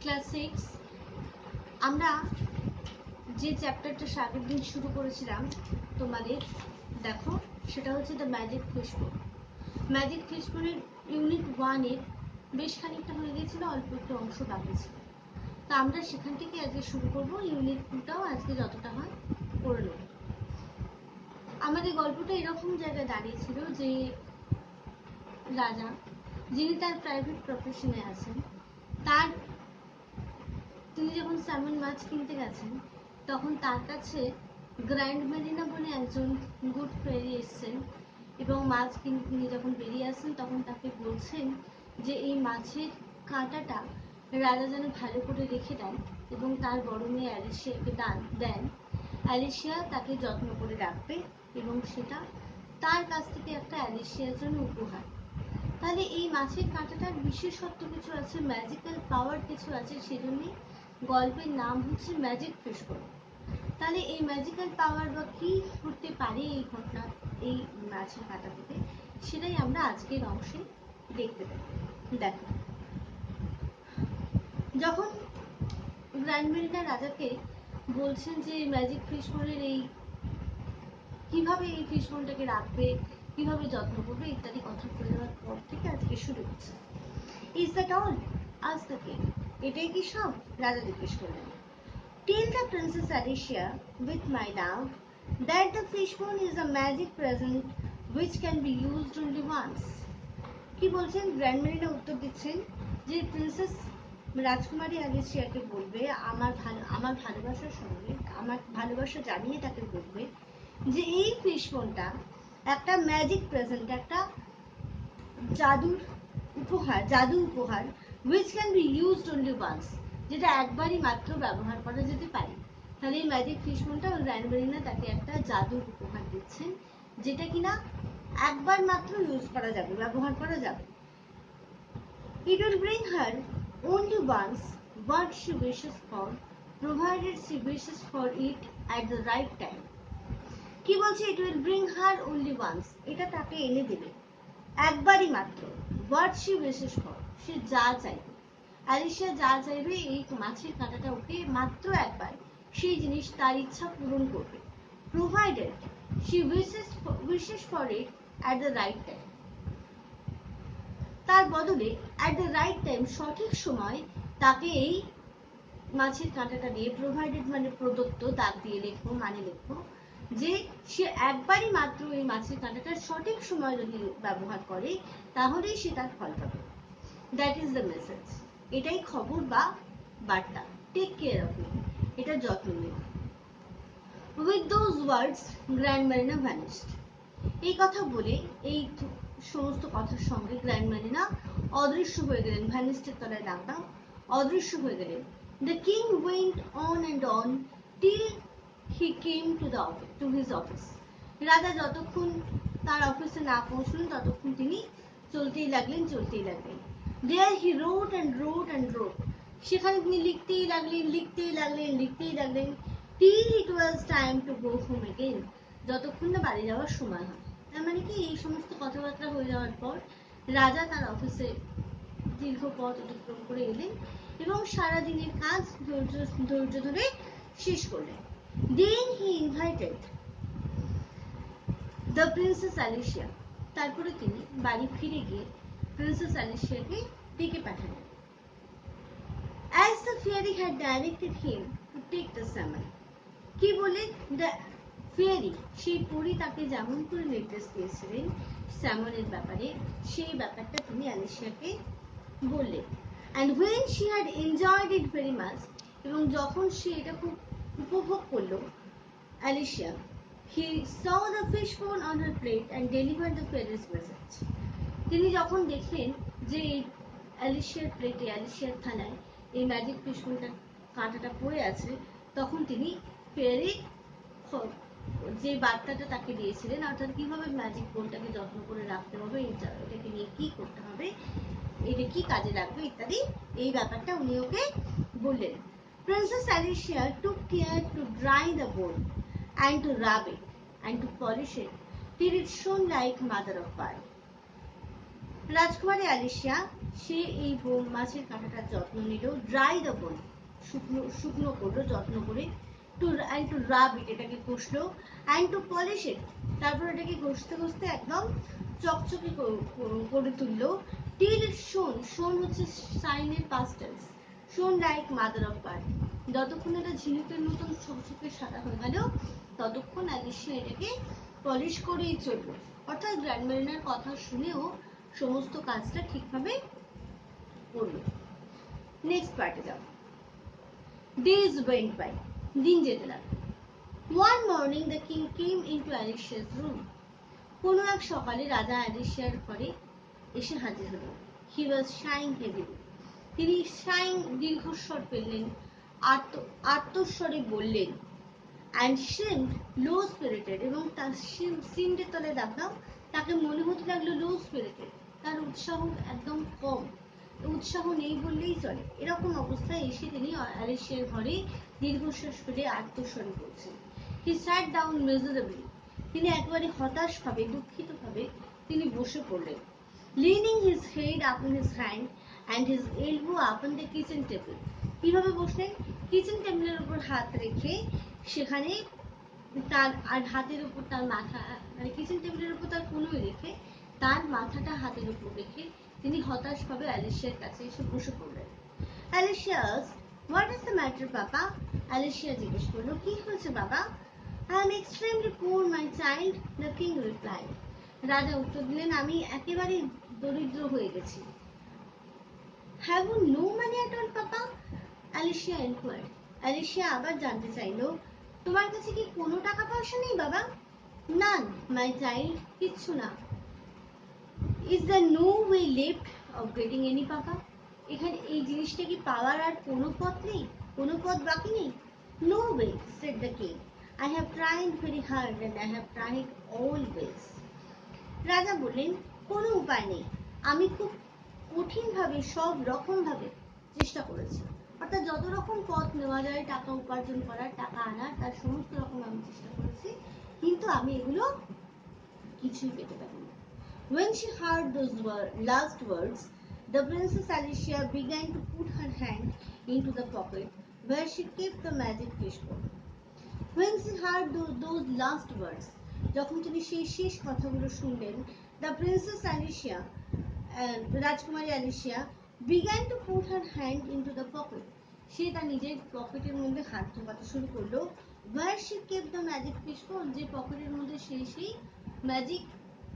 Class 6 আমরা যে চ্যাপ্টারটা আগের দিন শুরু করেছিলাম তোমাদের দেখো, সেটা হচ্ছে দ্য ম্যাজিক ফিশবোন। ম্যাজিক ফিশবোনের ইউনিট 1-এর বেশ খানিকটা হয়ে গেছিল, অল্প একটু অংশ বাকি ছিল। তা আমরা সেখান থেকে আজকে শুরু করব। ইউনিট 2টাও আজকে যতটা হয় করে নেব। আমাদের গল্পটা এরকম জায়গায় দাঁড়িয়েছিল যে রাজা, যিনি তার প্রাইভেট প্রফেশনে আছেন, তিনি যখন স্যামন মাছ কিনতে গেছেন তখন তার কাছে গ্র্যান্ড মেরিনা বলে একজন গুড ফেরি এসছেন এবং মাছ কিনে যখন বেরিয়ে আসছেন তখন তাকে বলছেন যে এই মাছের কাঁটাটা রাজা যেন ভালো করে রেখে দেন এবং তার বড় মেয়ে অ্যালিসিয়াকে দেন। অ্যালিসিয়া তাকে যত্ন করে রাখবে এবং সেটা তার কাছ থেকে একটা অ্যালিসিয়ার জন্য উপহার। তাহলে এই মাছের কাঁটাটার বিশেষত্ব কিছু আছে, ম্যাজিক্যাল পাওয়ার কিছু আছে, সেজন্যই গল্পের নাম হচ্ছে ম্যাজিক ফিশবোন। তাহলে এই ম্যাজিক্যাল পাওয়ার বা কি করতে পারে এই ঘটনা এই মাছের কাঁটা থেকে, সেটাই আমরা আজকের অংশে দেখতে পাই। দেখো, যখন গ্র্যান্ড মেরিনা রাজাকে বলছেন যে ম্যাজিক ফিশবোনের এই কিভাবে এই ফিশবোনটাকে রাখবে, কিভাবে যত্ন করবে ইত্যাদি কথা বলে দেওয়ার পর থেকে আজকে শুরু হচ্ছে। Is that all? আজ থেকে এটাই কি সব? রাজা জিজ্ঞেস করলেন। Tell the Princess Alicia, with my love, that the fishbone is a magic present which can be used only once. কি বলছেন? গ্র্যান্ড মেরিনা উত্তর দিচ্ছেন যে প্রিন্সেস রাজকুমারী অ্যালিসিয়াকে বলবে, আমার ভালোবাসার সঙ্গে আমার ভালোবাসা জানিয়ে তাকে বলবে যে এই ফিশবোনটা একটা ম্যাজিক প্রেজেন্ট, একটা জাদু উপহার which can be used only once, যেটা একবারই মাত্র ব্যবহার করা যেতে পারে। তাহলে এই ম্যাজিক ফিশবোনটা গ্র্যান্ড মেরিনা তাকে একটা জাদুর উপহার দিচ্ছেন, যেটা কিনা একবার মাত্র ইউজ করা যাবে, ব্যবহার করা যাবে। It will bring her only once what she wishes for, provided she wishes for it at the right time. কি বলছে? It will bring her only once, এটা তাকে এনে দেবে একবারই মাত্র। What she wishes for, সে যা চাইবে, অ্যালিসিয়া যা চাইবে এই মাছের কাঁটাটা ওকে মাত্র একবার সেই জিনিস তার ইচ্ছা পূরণ করবে। Provided she wishes for it at the right time, তার বদলে at the right time, সঠিক সময় তাকে এই মাছের কাঁটাটা দিয়ে, প্রোভাইডেড মানে প্রদত্ত, দাগ দিয়ে লেখো, মানে লেখো যে সে একবারই মাত্র এই মাছের কাঁটাটা সঠিক সময় যদি ব্যবহার করে তাহলেই সে তার ফল পাবে। দ্যাট ইজ দ্য মেসেজ, এটাই খবর বা বার্তা। টেক কেয়ার অফ মি, এটা যত্ন নিও। With those words grand Marina vanished. এই কথা বলে, এই সমস্ত কথার সঙ্গে গ্র্যান্ড মেরিনা অদৃশ্য হয়ে গেলেন। ভ্যানিশডের তলায় দাগ দাও, অদৃশ্য হয়ে গেলেন। The king went on and on till he came to his office. রাজা যতক্ষণ তার অফিসে না পৌঁছলেন ততক্ষণ তিনি চলতেই লাগলেন। There he wrote and wrote. সেখানে তিনি লিখতেই লাগলেন till it was time to go home again, যতক্ষণ না বাড়ি যাওয়ার সময় হয়। তার মানে কি, এই সমস্ত কথাবার্তা হয়ে যাওয়ার পর রাজা তার অফিসে দীর্ঘ পথ অতিক্রম করে এলেন এবং সারাদিনের কাজ ধৈর্য ধরে শেষ করলেন। Then he invited the Princess Alicia. তারপরে তিনি বাড়ি ফিরে গিয়ে প্রিন্সেস অ্যালিসিয়াকে ডেকে পাঠালেন। As the fairy had directed him to take the salmon. কি বলেন? The fairy, সেই পরী তাকে যেমন করে নির্দেশ দিয়েছিলেন স্যামনের ব্যাপারে, সেই ব্যাপারটা তিনি অ্যালিসিয়াকে বললেন। And when she had enjoyed it very much, এবং যখন সে এটা খুব উপভোগ করলো Alicia, he saw the fishbone on her plate and delivered the fairy's message. তিনি যখন দেখলেন যে অ্যালিসিয়ার প্লেটে, অ্যালিসিয়ার থালায় এই ম্যাজিক ফিশবোনটার কাঁটাটা পড়ে আছে, তখন তিনি ফেয়ারির যে বার্তাটা তাকে দিয়েছিলেন, অর্থাৎ কিভাবে ম্যাজিক বোনটাকে যত্ন করে রাখতে হবে, এটাকে নিয়ে কি করতে হবে, এটা কি কাজে লাগবে ইত্যাদি, এই ব্যাপারটা উনি ওকে বললেন। Princess Alicia took care to dry the bone and to rub it and to polish it till it shone like mother of pearl. রাজকুমারী অ্যালিসিয়া সে এই মাছের কাঁটাটার যত্ন নিল, ড্রাই দ্য বোন, শুকনো শুকনো করলো যত্ন করে, টু রাব ইট, এটাকে ঘষলো, অ্যান্ড টু পলিশ ইট, তারপর এটাকে ঘষতে ঘষতে একদম চকচকে করে তুললো, টিল ইট শোন, শোন হচ্ছে শাইনের পাস্ট টেন্স, শোন লাইক মাদার অফ গার্ড, যতক্ষণ এটা ঝিনুকের মতন চকচকে সাদা হয়ে গেল ততক্ষণ অ্যালিসিয়া এটাকে পলিশ করেই চলল। অর্থাৎ গ্র্যান্ড মেরিনার কথা শুনেও সমস্ত কাজটা ঠিকভাবে করলো। নেক্সট পার্টে যাও। ডেজ ওয়েন্ট বাই, দিন যেতে লাগলো। One morning the king came into Alicia's room, কোনো এক সকালে রাজা অ্যালিসিয়ার ঘরে এসে হাজির হলেন। হি ওয়াজ শাইং হেভিলি, তিনি শাইং দীর্ঘস্বর ফেললেন, আত্মস্বরে বললেন, অ্যান্ড সিমড লো স্পিরিটেড, এবং তার সিমডের তলে দাগলাম, তাকে মনে হতে লাগলো লো স্পিরিটেড, তার উৎসাহ একদম কম, উৎসাহ নেই বললেই চলে, এরকম অবস্থায় এসে তিনি অ্যালিসিয়ার ঘরে দীর্ঘশ্বাস ফেলে আত্মস্বরে বলছেন। হি স্যাট ডাউন মিজারেবলি, তিনি একবারে হতাশভাবে দুঃখিতভাবে তিনি বসে পড়লেন। Lining his head upon his hand and his elbow upon the kitchen table, কিভাবে বসলেন? কিচেন টেবিলের উপর হাত রেখে, সেখানে তার আর হাতের উপর তার মাথা, মানে কিচেন টেবিলের উপর তার কনুই রেখে তার মাথাটা হাতের উপর রেখে তিনি হতাশভাবে অ্যালিসিয়ার কাছে এসে বসে পড়লেন। Alicia asked, "What is the matter, Papa?" Alicia জিজ্ঞেস করলো, কি হয়েছে বাবা? "I am extremely poor, my child," the king replied. রাজা উত্তর দিলেন, আমি একেবারে দরিদ্র হয়ে গেছি। "Have you no money at all, Papa?" Alicia inquired. Alicia আবার জানতে চাইলো, তোমার কাছে কি কোনো টাকা পয়সা নেই বাবা? "None, my child," কিচ্ছু না। "Is there no way left of getting any, Papa?" এখানে এই জিনিসটা কি পাওয়ার আর কোনো পথ নেই, কোনো পথ বাকি নেই? "No way," said the king. "I have tried very hard and I have tried all ways." রাজা বললেন, কোনো উপায় নেই, আমি খুব কঠিনভাবে সব রকমভাবে চেষ্টা করেছি, অর্থাৎ যত রকম পথ নেওয়া যায় টাকা উপার্জন করার, টাকা আনার, তার সমস্ত রকম আমি চেষ্টা করেছি, কিন্তু আমি এগুলো কিছুই পেতে পারিনি। When she heard those last words, the Princess Alicia began to put her hand into the pocket where she kept the magic fishbowl. When she heard those last words, যখন তিনি সেই শেষ কথাগুলো শুনলেন, the Princess Alicia, রাজকুমারী Alicia, began to put her hand into the pocket, সে তার নিজের পকেটের মধ্যে হাত ঢোকাতে শুরু করলো, where she kept the magic fishbowl, যে পকেটের মধ্যে সেই ম্যাজিক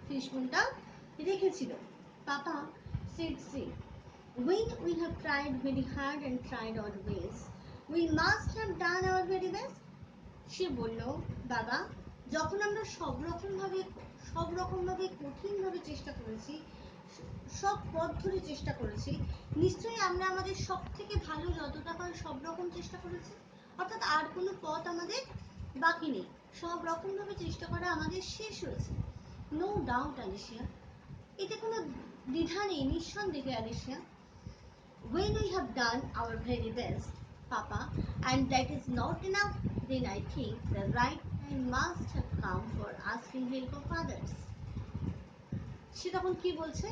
ফিশবোলটা রেখেছিল। Papa said, "See, when we have tried very hard and tried all ways, we must have done our very best." সে বলল, বাবা, যখন আমরা সব রকম ভাবে কঠিনভাবে চেষ্টা করেছি, সব পথ ধরে চেষ্টা করেছি, নিশ্চয়ই আমরা আমাদের সব থেকে ভালো যতটা হয় সব রকম চেষ্টা করেছি, অর্থাৎ আর কোনো পথ আমাদের বাকি নেই, সব রকম ভাবে চেষ্টা করা আমাদের শেষ হয়েছে। নো ডাউট অ্যালিসিয়া, এতে কোনো দ্বিধা নেই, নিঃসন্দেহে Alicia. When we have done our very best, Papa, and that is not enough, then I think the right time must have come for asking help of others. সে তখন কি বলছে?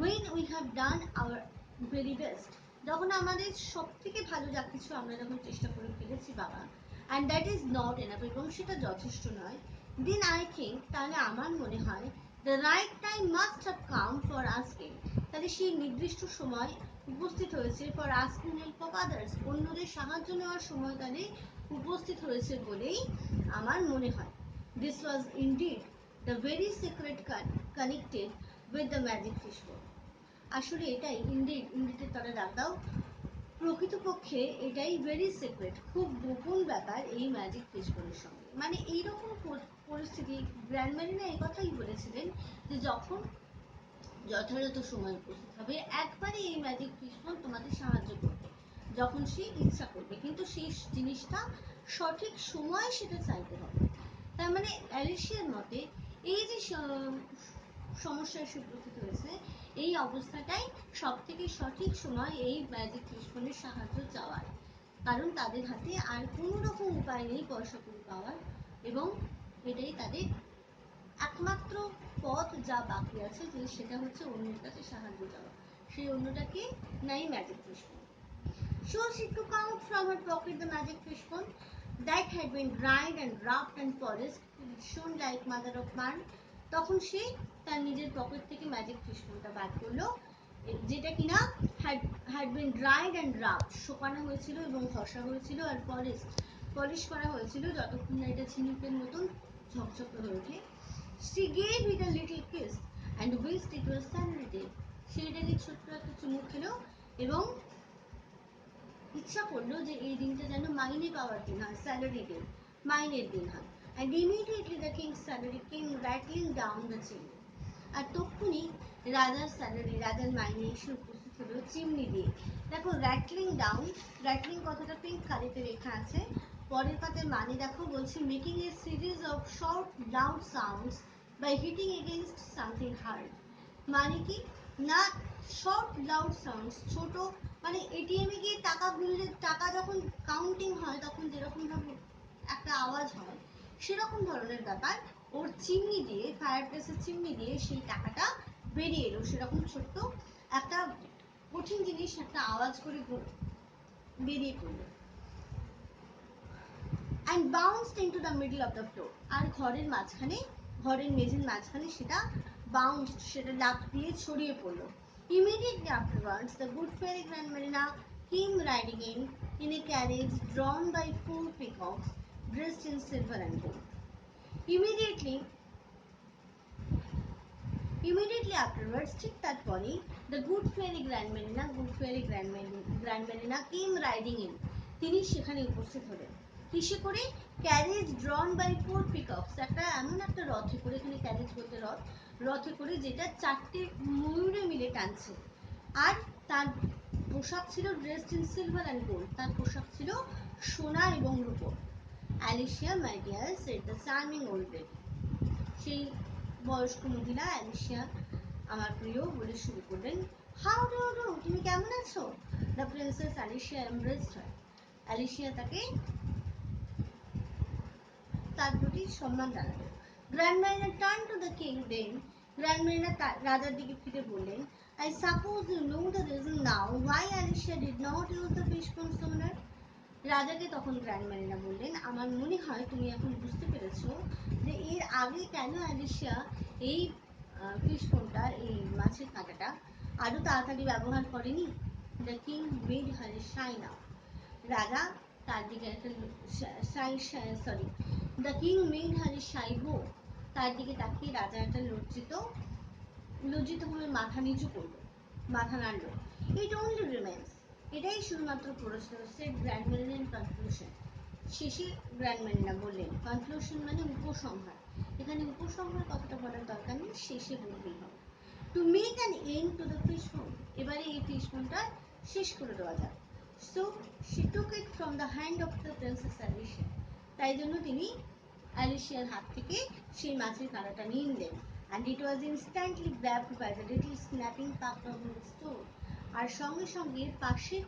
When we have done our very best, যখন আমাদের সব থেকে ভালো যা কিছু আমরা যখন চেষ্টা করে ফেলেছি বাবা, and that is not enough, এবং সেটা যথেষ্ট নয়, then I think, তাহলে আমার মনে হয়, the right time must have come for asking, তাহলে সেই নির্দিষ্ট সময় উপস্থিত হয়েছে for asking help of others, অন্যদের সাহায্য নেওয়ার সময় তাহলে উপস্থিত হয়েছে বলেই আমার মনে হয়। This was indeed the very secret connected with the magic fishbowl. আসলে এটাই ইন্ডিটের তলে দাগ দাও, প্রকৃতপক্ষে এটাই ভেরি সিক্রেট, খুব গোপন ব্যাপার এই ম্যাজিক ফিশবোলের সঙ্গে। মানে এইরকম পরিস্থিতি গ্র্যান্ড মেরিনা এই কথাই বলেছিলেন যে যখন যথাযথ সময় উপস্থিত হবে, একবারে এই ম্যাজিক ফিশবোল তোমাদের সাহায্য করবে যখন সে ইচ্ছা করবে, কিন্তু সেই জিনিসটা সঠিক সময় সেটা চাইতে হবে। তার মানে অ্যালিসিয়ার মতে এই যে সমস্যা এসে উপস্থিত হয়েছে, এই অবস্থাটাই সব থেকে সঠিক সময় এই ম্যাজিক ফিশবোলের সাহায্য চাওয়ার, কারণ তাদের হাতে আর কোনো রকম উপায় নেই পয়সা কড়ি পাওয়ার, এবং এটাই তাদের একমাত্র পথ যা বাকি আছে যে সেটা হচ্ছে অন্যের কাছে সাহায্য চাওয়া। সেই অন্যটাকে নাই magic fishbone. So she took out from her pocket the magic fishbone that had been dried and rubbed and polished, shone like mother of pearl. তখন সে তার নিজের পকেট থেকে ম্যাজিক ফিশবোনটা বার করলো, যেটা কিনা had been dried and rubbed, শুকানো হয়েছিল এবং ঘষা হয়েছিল, আর পলিশ করা হয়েছিল যতক্ষণ না এটা ঝিনুকের মতন ঝকঝকে হয়ে ওঠে। She gave it a little kiss and wished it was Saturday day. সে এটাকে ছোট্ট একটা চুমু খেলো এবং ইচ্ছা করলো যে এই দিনটা যেন মাইনে পাওয়ার দিন হয়, স্যালারি ডে, মাইনের দিন হয়। And immediately the king's salary came rattling down the chimney. আর তক্ষুনি রাজার স্যালারি, রাজার মাইনে এসে উপস্থিত হলো চিমনি দিয়ে। দেখো র্যাটলিং ডাউন, র্যাটলিং কথাটা পিঙ্ক কালিতে লেখা আছে, পরের পাতের মানে দেখো বলছে making a series of short loud sounds by hitting against something hard. মানে কি না, শর্ট লাউড সাউন্ডস, ছোট মানে এটিএমে গিয়ে টাকা গুনলে, টাকা যখন কাউন্টিং হয় তখন যেরকম ভাবে একটা আওয়াজ হয় সেরকম ধরনের ব্যাপার। ওর চিমনি দিয়ে, ফায়ার প্লেসের চিমনি দিয়ে সেই টাকাটা বেরিয়ে এলো, সেরকম ছোট্ট একটা কঠিন জিনিস একটা আওয়াজ করে বেরিয়ে পড়লো। and bounced into the middle of the floor. আর ঘরের মাঝখানে, ঘরের মেঝের মাঝখানে সেটা bounced, সেটা লাফ দিয়ে ছড়িয়ে পড়লো। Immediately afterwards, the good fairy Grandmarina came riding in a carriage drawn by 4 peacocks dressed in silver and gold. Immediately afterwards, ঠিক তারপরেই the good fairy Grandmarina came riding in. তিনি সেখানে উপস্থিত হলেন। কিসে করে? ক্যারেজ ড্রন বাই 4 পিকক্স, একটা এমন একটা রথে করে, এখানে ক্যারেজ বলতে রথ, রথে করে যেটা 4টে ময়ূরে মিলে টানছে। আর তার পোশাক ছিল dressed in silver and gold, তার পোশাক ছিল সোনা এবং রূপোর। Alicia my dear said the charming old lady. সেই বয়স্ক মহিলা অ্যালিসিয়া আমার প্রিয় বলে শুরু করলেন। হাউ ডু ইউ ডু, তুমি কেমন আছো? The princess Alicia embraced her. Alicia তাকে তার প্রতি সম্মান জানালো। Grandmarina turn to the king then, Grandmarina রাজার দিকে ফিরে বললেন, I suppose you know the reason now why Alicia did not use the fishbone sooner. রাজাকে তখন গ্র্যান্ডমারিনা বললেন, আমার মনে হয় তুমি এখন বুঝতে পেরেছো যে এর আগে কেন অ্যালিসিয়া এই ফিশবোনটা, এই মাছের কাঁটাটা আরো তাড়াতাড়ি ব্যবহার করেনি। দ্য কিং মেড হার শাই নাও। রাজা তার দিকে একটা দ্য কিং মেড হার শাই বো, তার দিকে তাকিয়ে রাজা একটা লজ্জিতভাবে মাথা নিচু করলো, মাথা নাড়ল। ইট অনলি রিমেন্স, এটাই শুধুমাত্র পড়েছিল। সেট গ্র্যান্ডমারিনা ইন কনক্লুশন, শেষে গ্র্যান্ডমারিনা বললেন, কনক্লুশন মানে উপসংহার, এখানে উপসংহার কথাটা বলার দরকার নেই, শেষে বলতেই হবে। To make an end to the fishbone, এবারে এই ফিশবোনটা শেষ করে দেওয়া যাক। So she took it from the hand of the princess Alicia, তাই জন্য তিনি অ্যালিসিয়ার হাত থেকে সেই মাছের কাঁটাটা নিয়ে নিলেন। and it was instantly grabbed by the little snapping pugdog next door. আর সঙ্গে সঙ্গে পাশের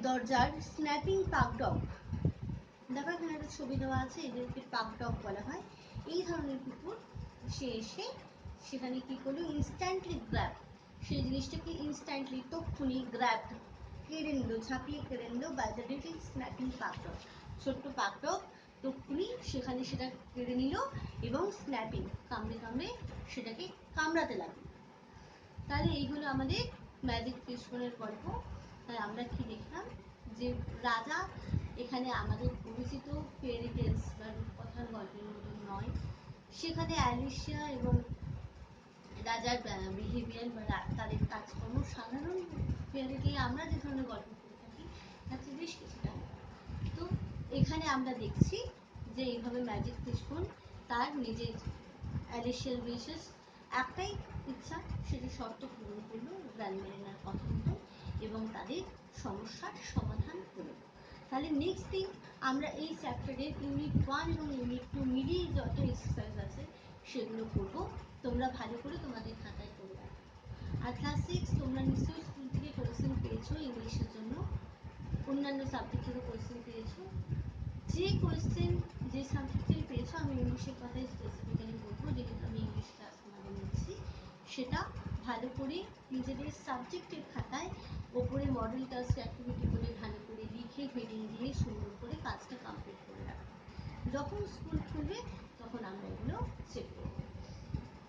দরজার স্ন্যাপিং পাগডগ, দেখো এখানে একটা ছবি দেওয়া আছে, এদেরকে পাগডগ বলা হয়, এই ধরনের কুকুর, সে এসে সেখানে কি করলো, ইনস্ট্যান্টলি গ্র্যাব, সেই জিনিসটাকে ইনস্ট্যান্টলি তক্ষুনি গ্র্যাব, কেড়ে নিল, ঝাঁপিয়ে কেড়ে নিল, বাই দ্য লিটল স্ন্যাপিং পাগডগ, ছোট্ট পাগডগ তক্ষুনি সেখানে সেটা কেড়ে নিল এবং স্ন্যাপিং, কামড়ে কামড়ে সেটাকে কামড়াতে লাগলো। তাহলে এই হলো আমাদের ম্যাজিক ফিশবোনের গল্প। তাই আমরা কি দেখলাম যে রাজা এখানে আমাদের পরিচিত ফেয়ারি টেলস বা রূপকথার গল্পের মতন নয়, সেখানে অ্যালিসিয়া এবং রাজার বিহেভিয়ার বা তাদের কাজকর্ম সাধারণ ফেয়ারি টেলে আমরা যে ধরনের গল্প করে থাকি তার চেয়ে বেশ কিছুটা আলাদা। তো এখানে আমরা দেখছি যে এইভাবে ম্যাজিক ফিশবোন তার নিজের অ্যালিসিয়ার বিশেষ একটাই ইচ্ছা, সেটা শর্ত পূরণ করলো গ্র্যান্ডমারিনার কথা মতো এবং তাদের সমস্যার সমাধান করলো। তাহলে নেক্সট দিন আমরা এই চ্যাপ্টারের ইউনিট 1 এবং ইউনিট 2 মিলিয়ে যত এক্সারসাইজ আছে সেগুলো করবো। তোমরা ভালো করে তোমাদের খাতায় করে রাখো। আর ক্লাস 6 তোমরা নিশ্চয়ই স্কুল থেকে কোয়েশ্চেন পেয়েছো ইংলিশের জন্য, অন্যান্য সাবজেক্টেরও কোয়েশ্চেন পেয়েছো। যে কোয়েশ্চেন যে সাবজেক্টের পেয়েছো, আমি ইংলিশের কথাই স্পেসিফিক্যালি বলবো, যেহেতু আমি ইংলিশ ক্লাস তোমাদের নিচ্ছি, সেটা ভালো করে নিজেদের সাবজেক্টের খাতায় ওপরে মডেল টাস্ক অ্যাক্টিভিটি বলে ভালো করে লিখে হেডিং দিয়ে সুন্দর করে কাজটা কমপ্লিট করে রাখো। যখন স্কুল খুলবে তখন আমরা এগুলো চেক করবো।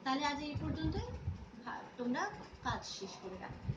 তাহলে আজ এই পর্যন্তই, তোমরা কাজ শেষ করে রাখো।